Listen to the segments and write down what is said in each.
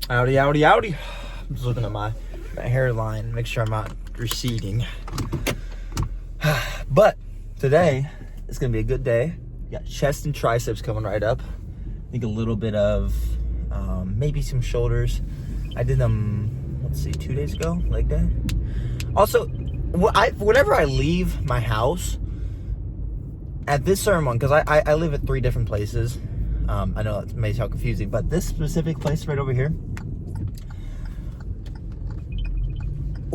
Howdy, howdy, howdy. I'm just looking at my hairline, make sure I'm not receding. But today is going to be a good day. We got chest and triceps coming right up. I think a little bit of maybe some shoulders. I did them, 2 days ago, leg day. Also, whenever I leave my house, at this certain one, because I live at 3 different places. I know that may sound confusing, but this specific place right over here,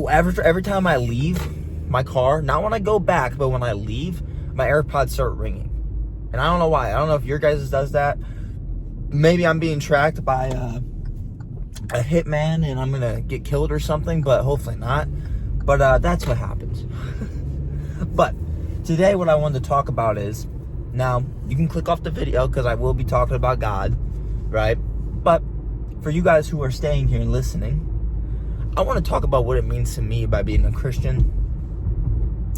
every time I leave my car, not when I go back, but when I leave, my AirPods start ringing. And I don't know why. I don't know if your guys does that. Maybe I'm being tracked by a hitman and I'm going to get killed or something, but hopefully not. But that's what happens. But today what I wanted to talk about is, now, you can click off the video because I will be talking about God, right? But for you guys who are staying here and listening, I want to talk about what it means to me by being a Christian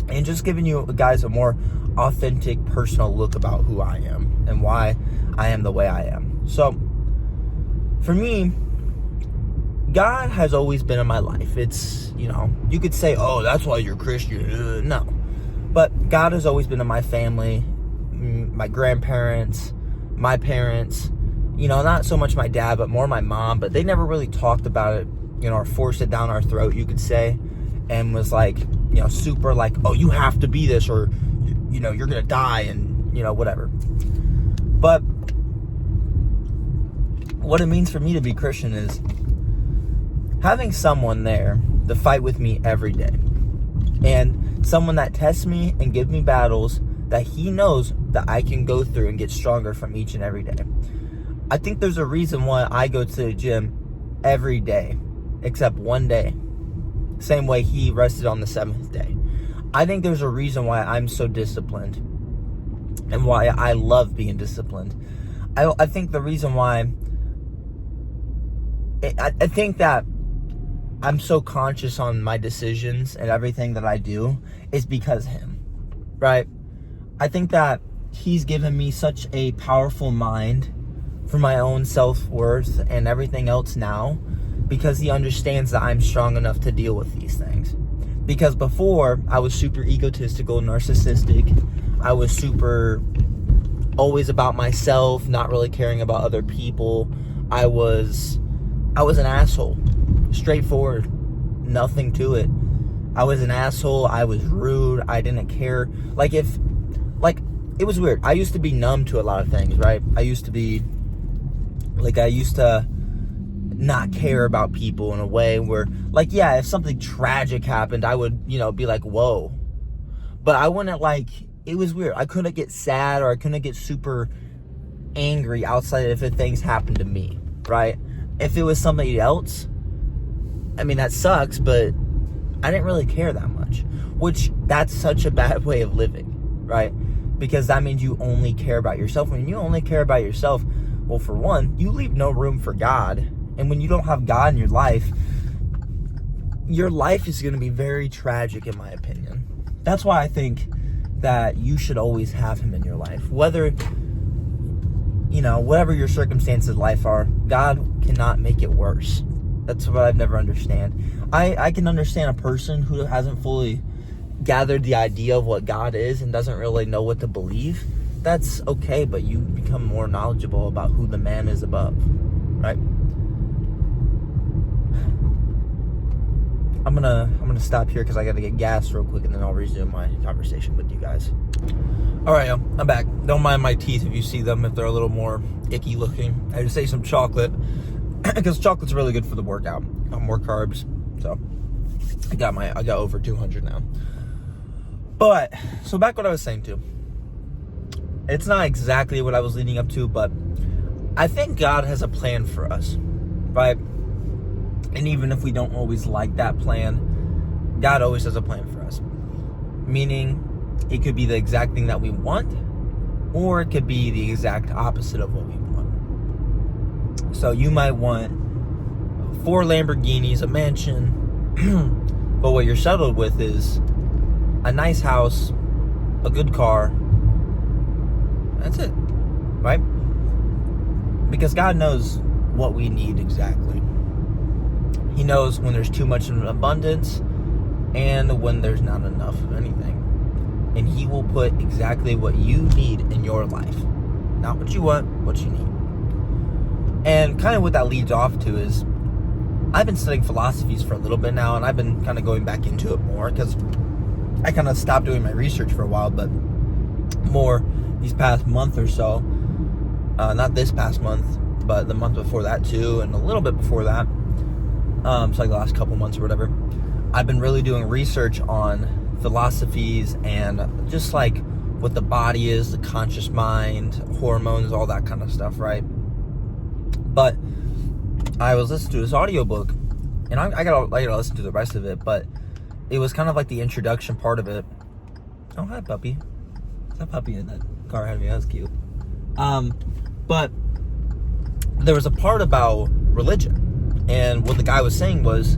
and just giving you guys a more authentic, personal look about who I am and why I am the way I am. So, for me, God has always been in my life. It's, you could say, oh, that's why you're Christian. No. But God has always been in my family, my grandparents, my parents, not so much my dad, but more my mom, but they never really talked about it, or forced it down our throat, you could say, and was like, super like, oh, you have to be this, or, you're going to die, and, whatever. But what it means for me to be Christian is having someone there to fight with me every day, and someone that tests me and gives me battles that he knows that I can go through and get stronger from each and every day. I think there's a reason why I go to the gym every day, except one day. Same way he rested on the 7th day. I think there's a reason why I'm so disciplined and why I love being disciplined. I think the reason why, I think that I'm so conscious on my decisions and everything that I do is because of him, right? I think that he's given me such a powerful mind for my own self-worth and everything else now, because he understands that I'm strong enough to deal with these things. Because before, I was super egotistical, narcissistic. I was super always about myself, not really caring about other people. I was an asshole. Straightforward. Nothing to it. I was an asshole. I was rude. I didn't care. It was weird. I used to be numb to a lot of things, right? I used to not care about people in a way where, if something tragic happened, I would, be like, whoa. But I wouldn't, it was weird. I couldn't get sad, or I couldn't get super angry outside if things happened to me, right? If it was somebody else, that sucks, but I didn't really care that much. Which, that's such a bad way of living, right? Because that means you only care about yourself. When you only care about yourself, well, for one, you leave no room for God. And when you don't have God in your life is going to be very tragic, in my opinion. That's why I think that you should always have him in your life. Whether, whatever your circumstances in life are, God cannot make it worse. That's what I've never understand. I can understand a person who hasn't fully gathered the idea of what God is and doesn't really know what to believe. That's okay, but you become more knowledgeable about who the man is above, right? I'm gonna stop here because I gotta get gas real quick, and then I'll resume my conversation with you guys. All right, I'm back. Don't mind my teeth if you see them, if they're a little more icky looking. I just ate some chocolate because chocolate's really good for the workout. More carbs, so I got over 200 now. But so back what I was saying too. It's not exactly what I was leading up to, but I think God has a plan for us, right? And even if we don't always like that plan, God always has a plan for us. Meaning, it could be the exact thing that we want, or it could be the exact opposite of what we want. So you might want 4 Lamborghinis, a mansion, but what you're settled with is a nice house, a good car. That's it, right? Because God knows what we need exactly. He knows when there's too much in abundance and when there's not enough of anything. And he will put exactly what you need in your life. Not what you want, what you need. And kind of what that leads off to is, I've been studying philosophies for a little bit now, and I've been kind of going back into it more because I kind of stopped doing my research for a while, but more these past month or so. Not this past month, but the month before that too, and a little bit before that. So like the last couple months or whatever. I've been really doing research on philosophies and just like what the body is, the conscious mind, hormones, all that kind of stuff, right? But I was listening to this audiobook, and I gotta listen to the rest of it, but it was kind of like the introduction part of it. Oh, hi, puppy. That puppy in that car ahead of me, that was cute. But there was a part about religion, and what the guy was saying was,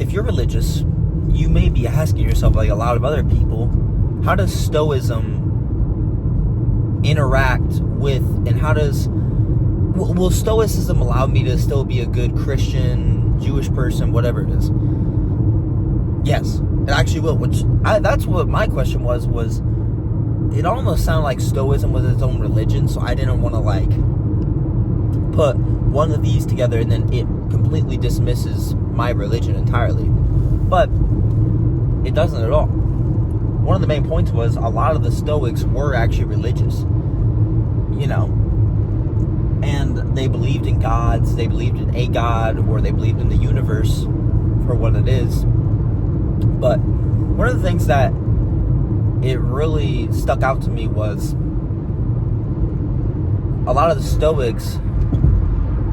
if you're religious, you may be asking yourself, like a lot of other people, how does Stoicism interact with, and how does, will Stoicism allow me to still be a good Christian, Jewish person, whatever it is? Yes, it actually will, that's what my question was it almost sounded like Stoicism was its own religion, so I didn't want to like put one of these together and then it completely dismisses my religion entirely. But it doesn't at all. One of the main points was a lot of the Stoics were actually religious, you know, and they believed in gods, they believed in a god, or they believed in the universe for what it is. But one of the things that it really stuck out to me was a lot of the Stoics,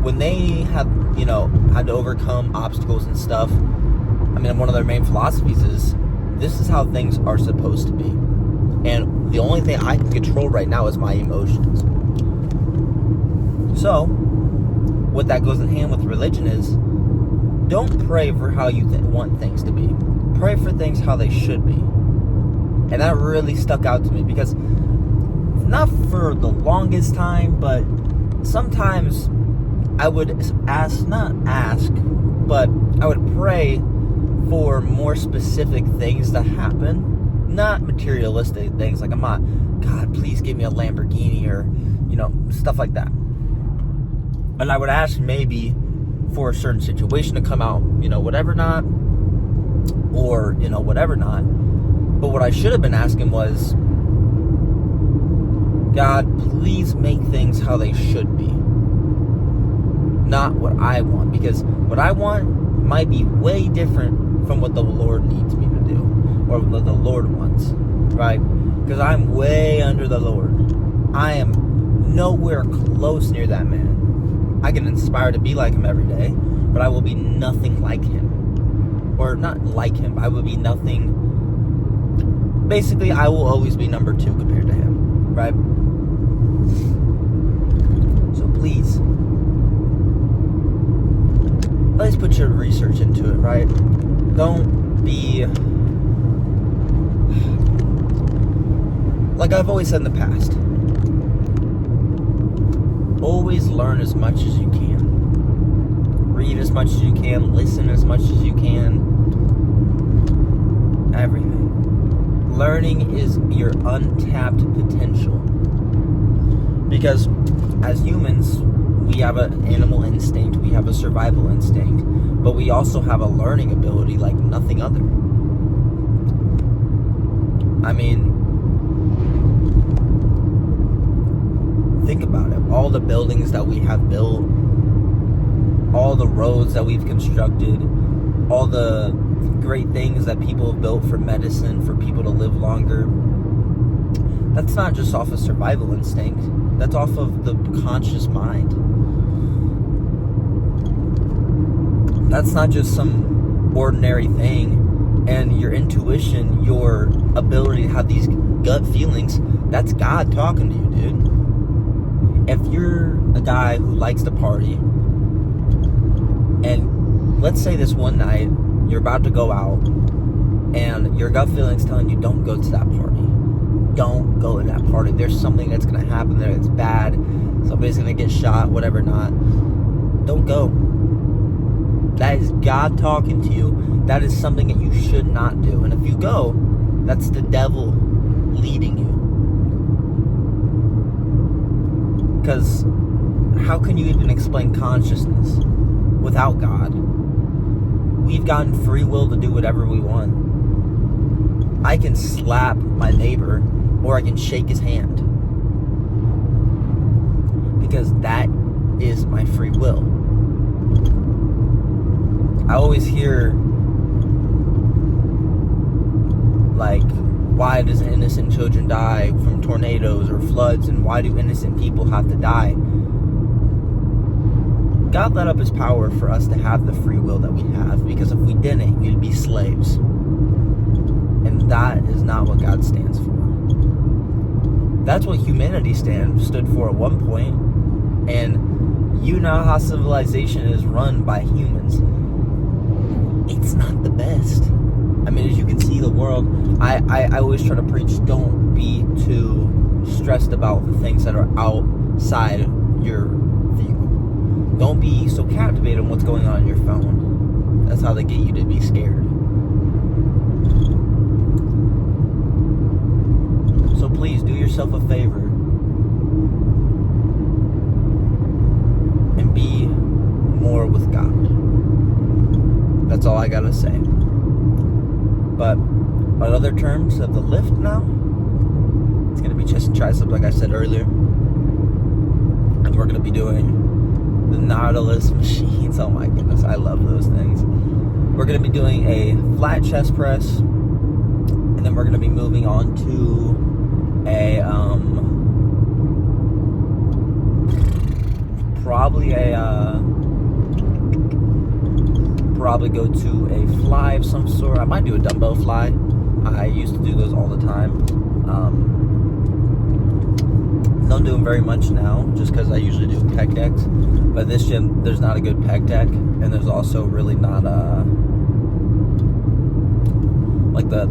when they had to overcome obstacles and stuff, I mean, one of their main philosophies is, this is how things are supposed to be. And the only thing I can control right now is my emotions. So, what that goes in hand with religion is, don't pray for how you want things to be. Pray for things how they should be. And that really stuck out to me because, not for the longest time, but sometimes I would but I would pray for more specific things to happen, not materialistic things, like I'm not, God, please give me a Lamborghini, or, stuff like that. And I would ask maybe for a certain situation to come out, whatever not, or, whatever not. But what I should have been asking was, God, please make things how they should be. Not what I want. Because what I want might be way different from what the Lord needs me to do. Or what the Lord wants. Right? Because I'm way under the Lord. I am nowhere close near that man. I can inspire to be like him every day. But I will be nothing like him. Or not like him. I will be nothing. Basically, I will always be number 2 compared to him, right? So please, let's put your research into it, right? Don't be, like I've always said in the past, always learn as much as you can. Read as much as you can, listen as much as you can, everything. Learning is your untapped potential. Because as humans, we have an animal instinct, we have a survival instinct, but we also have a learning ability like nothing other. I mean, think about it. All the buildings that we have built, all the roads that we've constructed, all the great things that people have built for medicine, for people to live longer, that's not just off of survival instinct. That's off of the conscious mind. That's not just some ordinary thing. And your intuition, your ability to have these gut feelings, that's God talking to you, dude. If you're a guy who likes to party, and let's say this one night, you're about to go out, and your gut feeling's telling you, don't go to that party. Don't go to that party. There's something that's going to happen there that's bad. Somebody's going to get shot, whatever not. Don't go. that is God talking to you. That is something that you should not do. And if you go, that's the devil leading you. Because how can you even explain consciousness without God? We've gotten free will to do whatever we want. I can slap my neighbor or I can shake his hand. Because that is my free will. I always hear, like, why does innocent children die from tornadoes or floods, and why do innocent people have to die? God let up his power for us to have the free will that we have, because if we didn't, we'd be slaves. And that is not what God stands for. That's what humanity stood for at one point. And you know how civilization is run by humans. It's not the best. I mean, as you can see, the world, I always try to preach, don't be too stressed about the things that are outside your view. Don't be so captivated on what's going on in your phone. That's how they get you to be scared. So please, do yourself a favor and be more with God. That's all I gotta say. But on other terms of the lift now, it's gonna be chest and triceps, like I said earlier. And we're gonna be doing the Nautilus machines. Oh my goodness, I love those things. We're gonna be doing a flat chest press, and then we're gonna be moving on to probably go to a fly of some sort. I might do a dumbbell fly. I used to do those all the time. Don't do them very much now, just because I usually do pec decks. But this gym, there's not a good pec deck, and there's also really not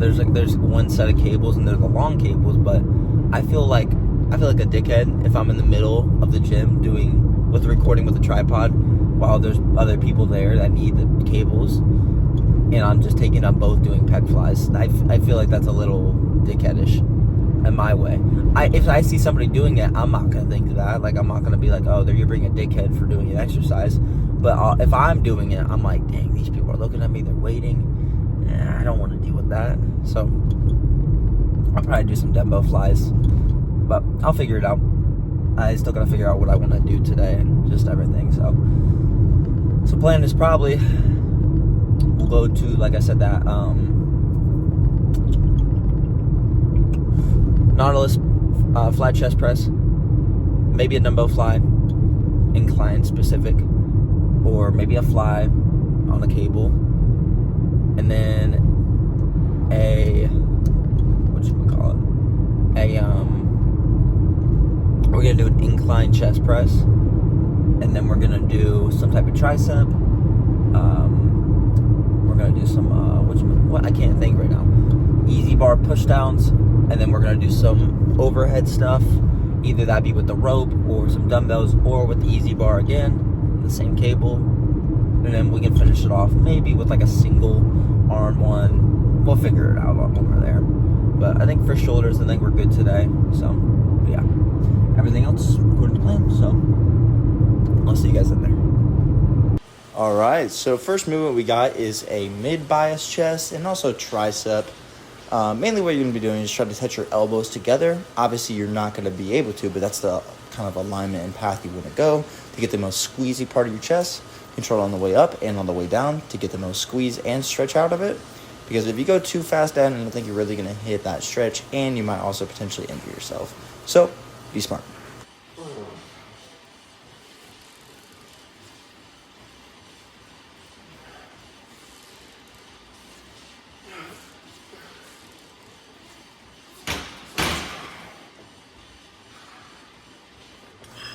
there's one set of cables and there's the long cables. But I feel like a dickhead if I'm in the middle of the gym recording with a tripod while there's other people there that need the cables, and I'm just taking up both doing pec flies. I feel like that's a little dickheadish in my way. If I see somebody doing it, I'm not gonna think that. Like, I'm not gonna be like, oh, you're being a dickhead for doing an exercise. But if I'm doing it, I'm like, dang, these people are looking at me, they're waiting. I don't want to deal with that. So I'll probably do some dumbbell flies, but I'll figure it out. I still gotta figure out what I want to do today and just everything. So plan is probably we'll go to, like I said, that Nautilus flat chest press, maybe a dumbbell fly, incline specific, or maybe a fly on a cable, and then we're gonna do an incline chest press, and then we're gonna do some type of tricep. We're gonna do some what I can't think right now. Easy bar push downs, and then we're gonna do some overhead stuff. Either that be with the rope or some dumbbells, or with the easy bar again, the same cable, and then we can finish it off maybe with like a single arm one. We'll figure it out when we're there. But I think for shoulders, I think we're good today. So yeah, everything else according to plan. So I'll see you guys in there. All right, so first movement we got is a mid-bias chest and also tricep. Mainly what you're going to be doing is try to touch your elbows together. Obviously, you're not going to be able to, but that's the kind of alignment and path you want to go to get the most squeezy part of your chest. Control on the way up and on the way down to get the most squeeze and stretch out of it. Because if you go too fast down, I don't think you're really going to hit that stretch, and you might also potentially injure yourself. So, be smart.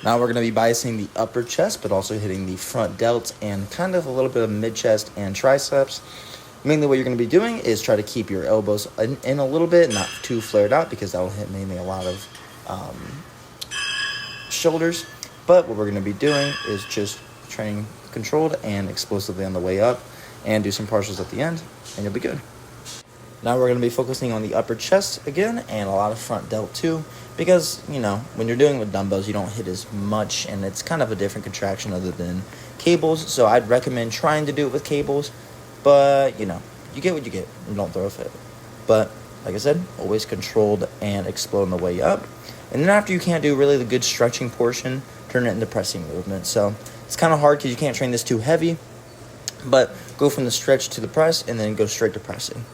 Now we're going to be biasing the upper chest, but also hitting the front delts and kind of a little bit of mid-chest and triceps. Mainly what you're going to be doing is try to keep your elbows in a little bit, not too flared out, because that will hit mainly a lot of shoulders. But what we're going to be doing is just training controlled and explosively on the way up, and do some partials at the end, and you'll be good. Now we're going to be focusing on the upper chest again, and a lot of front delt too, because, when you're doing with dumbbells, you don't hit as much, and it's kind of a different contraction other than cables, so I'd recommend trying to do it with cables, but, you get what you get, and don't throw a fit. But, like I said, always controlled and explode on the way up, and then after you can't do really the good stretching portion, turn it into pressing movement. So it's kind of hard because you can't train this too heavy, but go from the stretch to the press, and then go straight to pressing.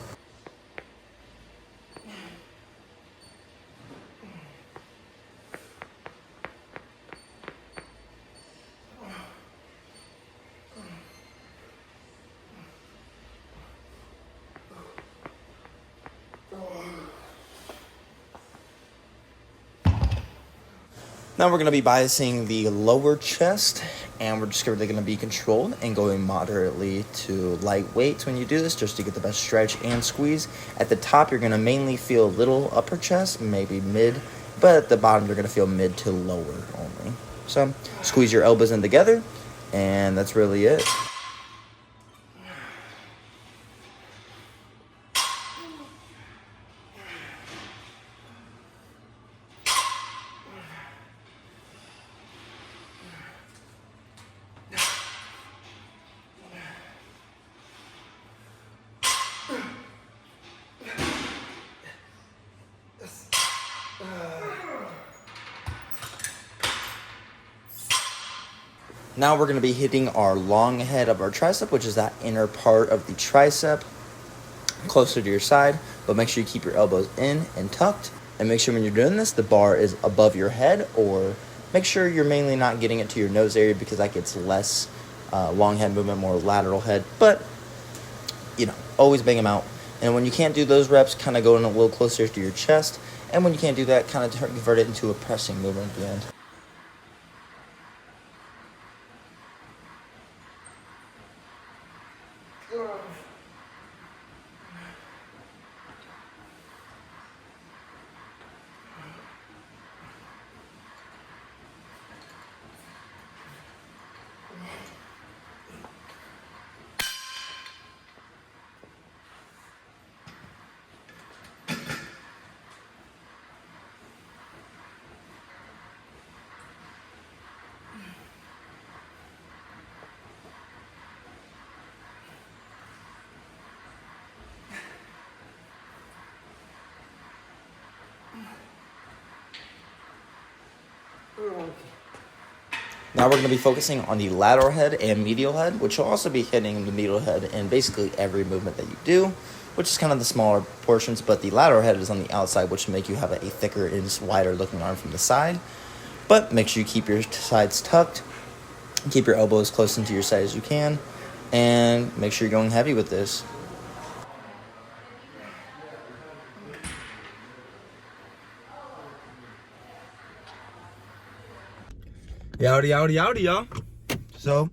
Now we're going to be biasing the lower chest, and we're just really going to be controlled and going moderately to light weights when you do this, just to get the best stretch and squeeze. At the top, you're going to mainly feel a little upper chest, maybe mid, but at the bottom, you're going to feel mid to lower only. So squeeze your elbows in together, and that's really it. Now we're going to be hitting our long head of our tricep, which is that inner part of the tricep, closer to your side, but make sure you keep your elbows in and tucked, and make sure when you're doing this, the bar is above your head, or make sure you're mainly not getting it to your nose area, because that gets less long head movement, more lateral head, but, always bang them out. And when you can't do those reps, kind of go in a little closer to your chest, and when you can't do that, kind of convert it into a pressing movement at the end. Now we're going to be focusing on the lateral head and medial head, which will also be hitting the medial head in basically every movement that you do, which is kind of the smaller portions, but the lateral head is on the outside, which will make you have a thicker and wider looking arm from the side. But make sure you keep your sides tucked, keep your elbows close into your side as you can, and make sure you're going heavy with this. Yowdy, y'all. So,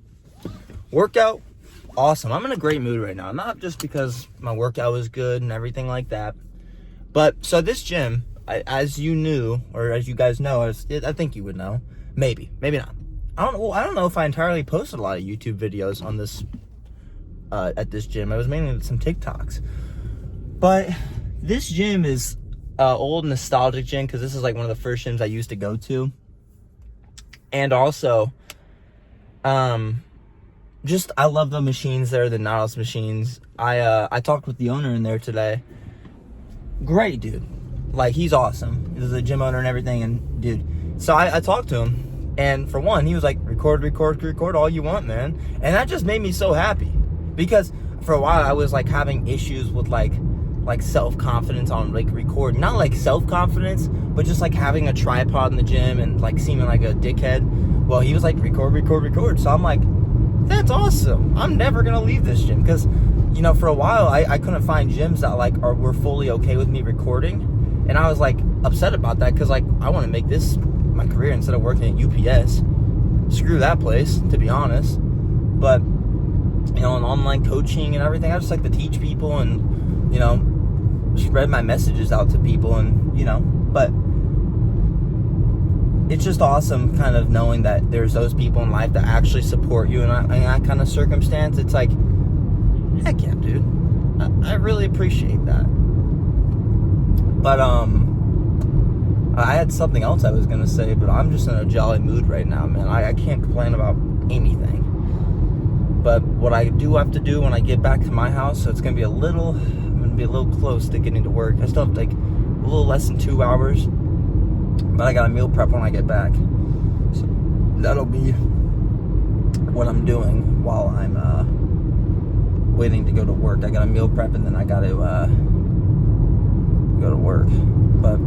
workout, awesome. I'm in a great mood right now. Not just because my workout was good and everything like that. But, so this gym, as you knew, or as you guys know, I think you would know. Maybe not. I don't know if I entirely posted a lot of YouTube videos on this, at this gym. It was mainly some TikToks. But, this gym is old nostalgic gym, because this is like one of the first gyms I used to go to. And also, I love the machines there, the Nautilus machines. I talked with the owner in there today. Great dude. Like, he's awesome. He's a gym owner and everything, and dude. So I talked to him, and for one, he was like, record all you want, man. And that just made me so happy. Because for a while, I was like having issues with like self-confidence on like recording. Not like self-confidence, but just like having a tripod in the gym and like seeming like a dickhead. Well, he was like, record. So I'm like, that's awesome. I'm never gonna leave this gym, because for a while I couldn't find gyms that like were fully okay with me recording, and I was like upset about that, because like I want to make this my career instead of working at UPS. Screw that place, to be honest. But and online coaching and everything, I just like to teach people and spread my messages out to people, and but it's just awesome kind of knowing that there's those people in life that actually support you in that kind of circumstance. It's like, heck yeah, dude. I really appreciate that. But, I had something else I was going to say, but I'm just in a jolly mood right now, man. I can't complain about anything. But what I do have to do when I get back to my house, so it's going to be I'm going to be a little close to getting to work. I still have like a little less than 2 hours, but I got a meal prep when I get back. So that'll be what I'm doing while I'm waiting to go to work. I got a meal prep and then I got to go to work. But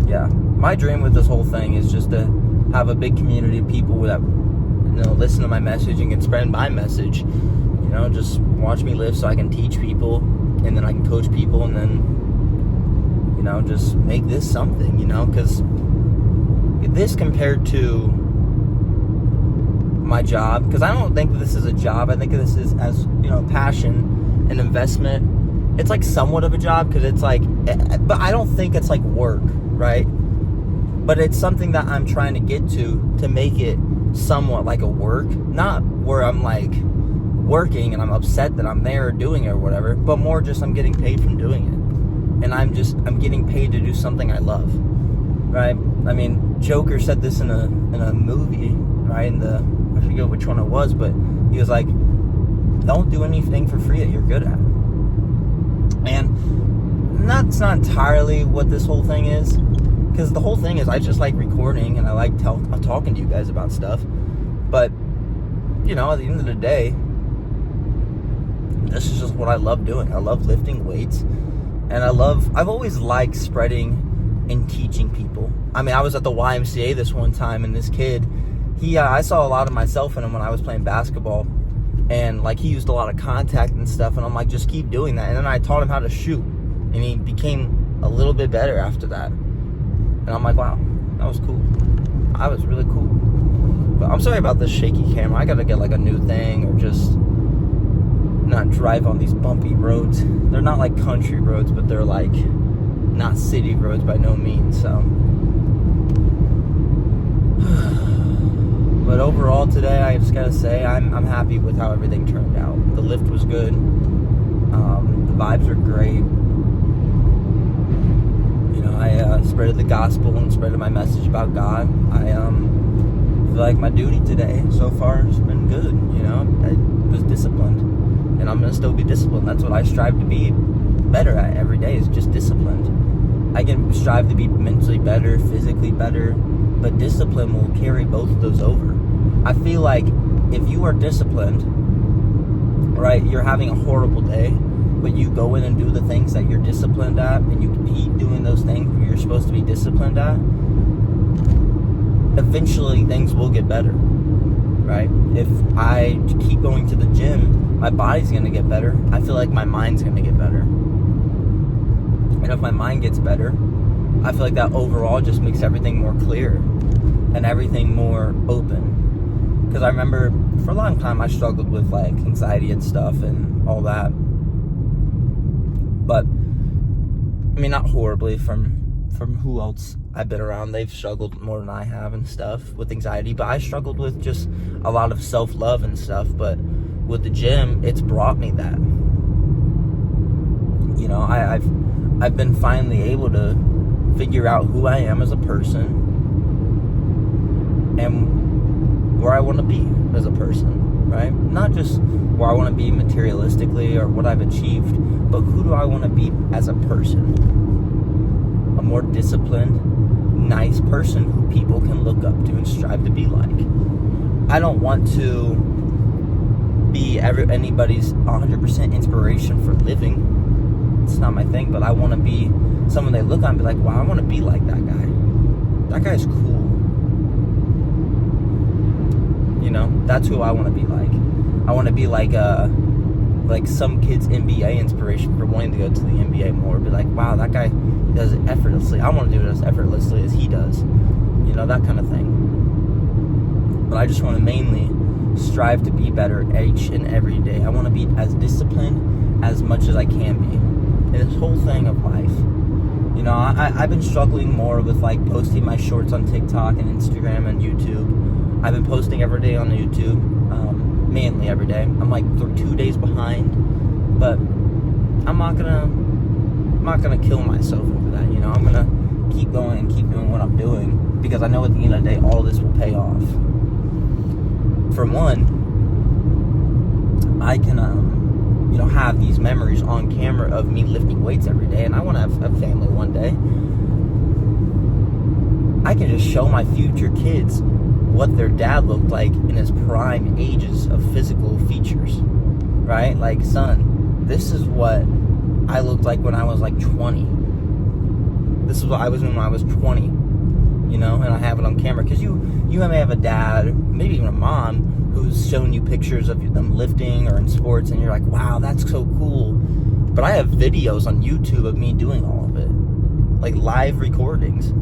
yeah, my dream with this whole thing is just to have a big community of people that, you know, listen to my message and can spread my message. You know, just watch me live so I can teach people, and then I can coach people, and then, you know, just make this something, you know, because this compared to my job, because I don't think this is a job. I think of this as, you know, passion and investment. It's like somewhat of a job, because it's like, but I don't think it's like work, right? But it's something that I'm trying to get to make it somewhat like a work, not where I'm like working and I'm upset that I'm there doing it or whatever, but more just I'm getting paid from doing it, and I'm getting paid to do something I love, right? I mean, Joker said this in a movie, right? I forget which one it was, but he was like, don't do anything for free that you're good at. And that's not entirely what this whole thing is, because the whole thing is I just like recording and I like talking to you guys about stuff. But, you know, at the end of the day, this is just what I love doing. I love lifting weights, and I've always liked spreading and teaching people. I mean, I was at the YMCA this one time, and this kid, I saw a lot of myself in him when I was playing basketball. And, like, he used a lot of contact and stuff, and I'm like, just keep doing that. And then I taught him how to shoot, and he became a little bit better after that. And I'm like, wow, that was cool. I was really cool. But I'm sorry about this shaky camera. I gotta get, like, a new thing, or just not drive on these bumpy roads. They're not, like, country roads, but they're, like, not city roads by no means, so. But overall today, I just gotta say, I'm happy with how everything turned out. The lift was good. The vibes are great. You know, I spreaded the gospel and spreaded my message about God. I feel like my duty today so far has been good. You know, I was disciplined, and I'm gonna still be disciplined. That's what I strive to be better at every day, is just disciplined. I can strive to be mentally better, physically better, but discipline will carry both of those over. I feel like if you are disciplined, right, you're having a horrible day, but you go in and do the things that you're disciplined at, and you keep doing those things you're supposed to be disciplined at, eventually things will get better, right? If I keep going to the gym, my body's going to get better. I feel like my mind's going to get better. And if my mind gets better, I feel like that overall just makes everything more clear and everything more open. Because I remember for a long time I struggled with like anxiety and stuff and all that. But I mean, not horribly from who else I've been around. They've struggled more than I have and stuff with anxiety. But I struggled with just a lot of self-love and stuff. But with the gym, it's brought me that. You know, I've been finally able to figure out who I am as a person and where I want to be as a person, right? Not just where I want to be materialistically or what I've achieved, but who do I want to be as a person? A more disciplined, nice person who people can look up to and strive to be like. I don't want to be anybody's 100% inspiration for living. It's not my thing, but I want to be someone they look on and be like, wow, I want to be like that guy. That guy's cool. You know, that's who I want to be like. I want to be like some kid's NBA inspiration for wanting to go to the NBA more. Be like, wow, that guy does it effortlessly. I want to do it as effortlessly as he does. You know, that kind of thing. But I just want to mainly strive to be better each and every day. I want to be as disciplined as much as I can be in this whole thing of life. You know, I've been struggling more with like posting my shorts on TikTok and Instagram and YouTube. I've been posting every day on YouTube, mainly every day. I'm like 2 days behind, but I'm not gonna kill myself over that. You know, I'm gonna keep going and keep doing what I'm doing, because I know at the end of the day all this will pay off. For one, I can you know, have these memories on camera of me lifting weights every day, and I want to have a family one day. I can just show my future kids what their dad looked like in his prime ages of physical features, right? Like, son, this is what I looked like when I was like 20. This is what I was when I was 20, you know, and I have it on camera, because you may have a dad, maybe even a mom, who's showing you pictures of them lifting or in sports, and you're like, wow, that's so cool. But I have videos on YouTube of me doing all of it, like live recordings.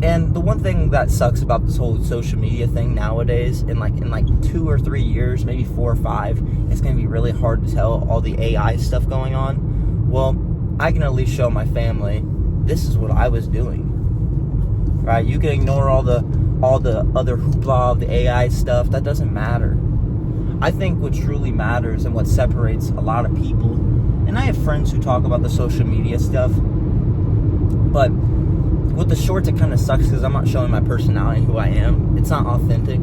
And the one thing that sucks about this whole social media thing nowadays, in like 2 or 3 years, maybe 4 or 5, it's going to be really hard to tell all the AI stuff going on. Well, I can at least show my family, this is what I was doing, right? You can ignore all the other hoopla of the AI stuff. That doesn't matter. I think what truly matters and what separates a lot of people, and I have friends who talk about the social media stuff, but with the shorts it kind of sucks because I'm not showing my personality and who I am. It's not authentic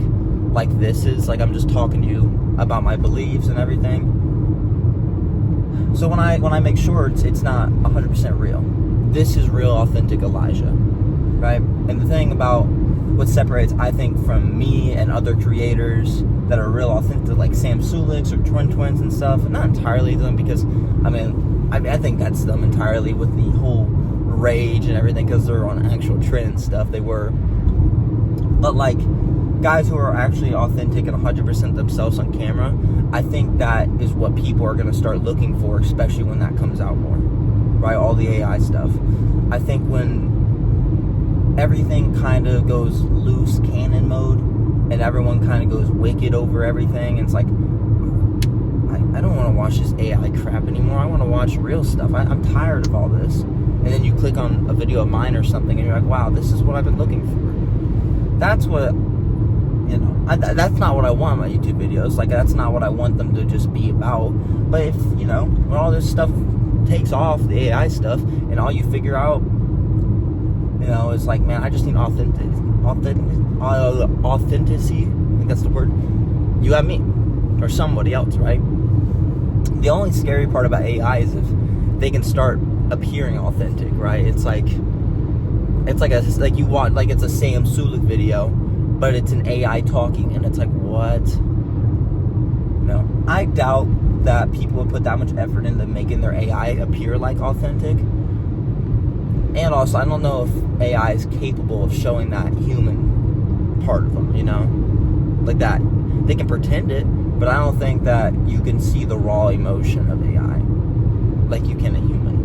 like this is. Like, I'm just talking to you about my beliefs and everything. So when I make shorts, it's not 100% real. This is real, authentic Elijah, right? And the thing about what separates, I think, from me and other creators that are real authentic, like Sam Sulix or Twins and stuff, and not entirely them, because I think that's them entirely with the whole rage and everything, because they're on actual trend stuff. They were, but like guys who are actually authentic and 100% themselves on camera, I think that is what people are going to start looking for, especially when that comes out more, right? All the AI stuff. I think when everything kind of goes loose cannon mode and everyone kind of goes wicked over everything, and it's like, I don't want to watch this AI crap anymore. I want to watch real stuff. I'm tired of all this. And then you click on a video of mine or something and you're like, wow, this is what I've been looking for. That's what, you know, that's not what I want in my YouTube videos. Like, that's not what I want them to just be about. But if, you know, when all this stuff takes off, the AI stuff, and all you figure out, you know, it's like, man, I just need authenticity. I think that's the word. You have me, or somebody else, right? The only scary part about AI is if they can start appearing authentic, right? It's like you watch, like, it's a Sam Sulek video, but it's an AI talking, and it's like, what? No, I doubt that people would put that much effort into making their AI appear like authentic. And also, I don't know if AI is capable of showing that human part of them, you know? Like that. They can pretend it, but I don't think that you can see the raw emotion of AI like you can a human.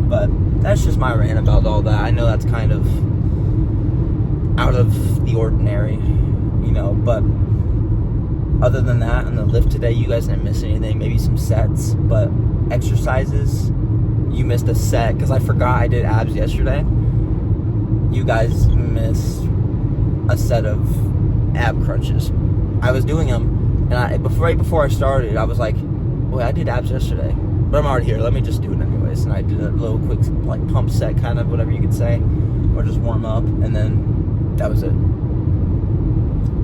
But that's just my rant about all that. I know that's kind of out of the ordinary, you know, but other than that, on the lift today, you guys didn't miss anything. Maybe some sets, but exercises, you missed a set because I forgot I did abs yesterday. You guys missed a set of ab crunches. I was doing them, and right before I started, I was like, wait, I did abs yesterday, but I'm already here. Let me just do it anyways. And I did a little quick, like, pump set, kind of, whatever you could say, or just warm up, and then that was it.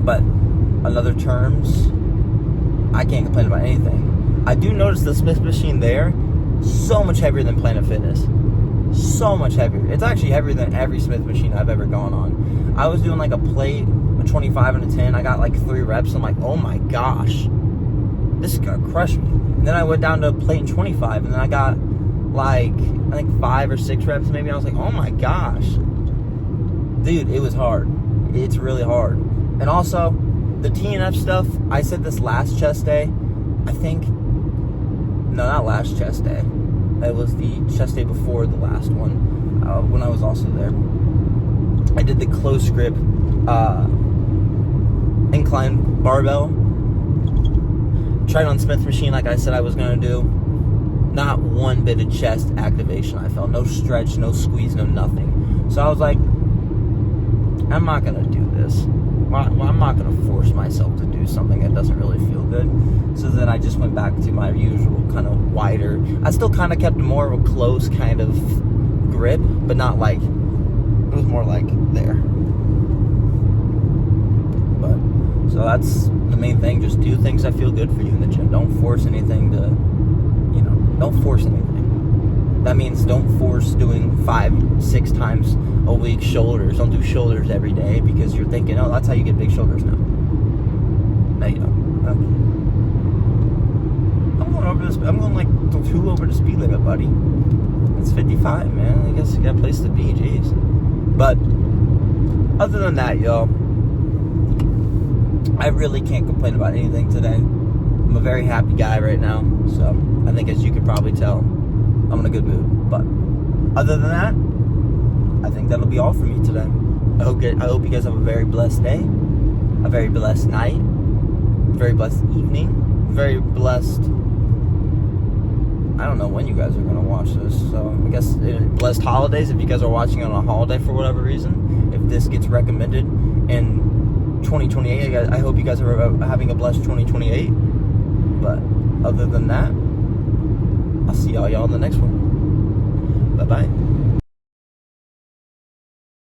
But on other terms, I can't complain about anything. I do notice the Smith machine there, so much heavier than Planet Fitness. So much heavier. It's actually heavier than every Smith machine I've ever gone on. I was doing like a plate, a 25 and a 10. I got like 3 reps. I'm like, oh my gosh, this is gonna crush me. And then I went down to a plate and 25, and then I got like, I think 5 or 6 reps maybe. I was like, oh my gosh, dude, it was hard. It's really hard. And also, the TNF stuff, I said this last chest day, I think. No, not last chest day. It was the chest day before the last one, when I was also there. I did the close grip incline barbell. Tried on Smith machine like I said I was going to do. Not one bit of chest activation I felt. No stretch, no squeeze, no nothing. So I was like, I'm not going to do this. Well, I'm not going to force myself to do something that doesn't really feel good. So then I just went back to my usual kind of wider. I still kind of kept more of a close kind of grip, but not like, it was more like there. But, so that's the main thing. Just do things that feel good for you in the gym. Don't force anything to, don't force anything. That means don't force doing 5-6 times a week shoulders. Don't do shoulders every day because you're thinking, oh, that's how you get big shoulders now. No, you don't. Okay. I'm going like 2 over the speed limit, buddy. It's 55, man. I guess you got a place to be, jeez. But other than that, y'all, I really can't complain about anything today. I'm a very happy guy right now, so I think as you can probably tell, I'm in a good mood. But other than that, I think that'll be all for me today. I hope you guys have a very blessed day, a very blessed night, a very blessed evening, very blessed. I don't know when you guys are going to watch this, so I guess blessed holidays if you guys are watching on a holiday for whatever reason. If this gets recommended in 2028, I hope you guys are having a blessed 2028. But other than that, I'll see y'all in the next one. Bye-bye.